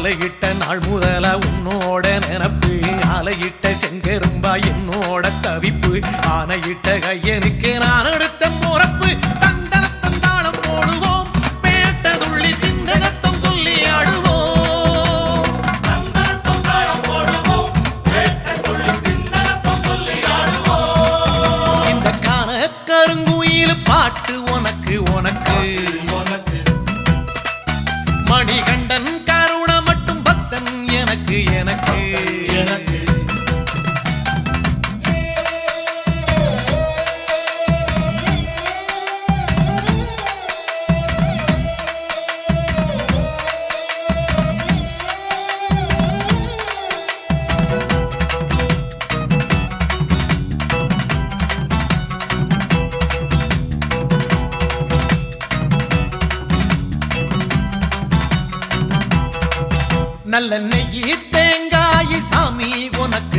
மாலையிட்ட நாள் முதல உன்னோட நினப்பு ஆலையிட்ட செங்கரும்பா என்னோட தவிப்பு ஆனையிட்ட கையனுக்கு நான் எடுத்த முறப்பு தந்தன தந்தாளம் போடுவோம் பேட்டதுள்ளி திந்தகத்தம் சொல்லி ஆடுவோம் தந்தன தந்தாளம் போடுவோம் பேட்டதுள்ளி திந்தகத்தம் சொல்லி ஆடுவோம் இந்த காண கருங்குயில் பாட்டு உனக்கு உனக்கு மணிகண்டன் கருண மட்டும் பக்தன் எனக்கு எனக்கு எனக்கு நல்ல நெய்யி தேங்காய் சாமி உனக்கு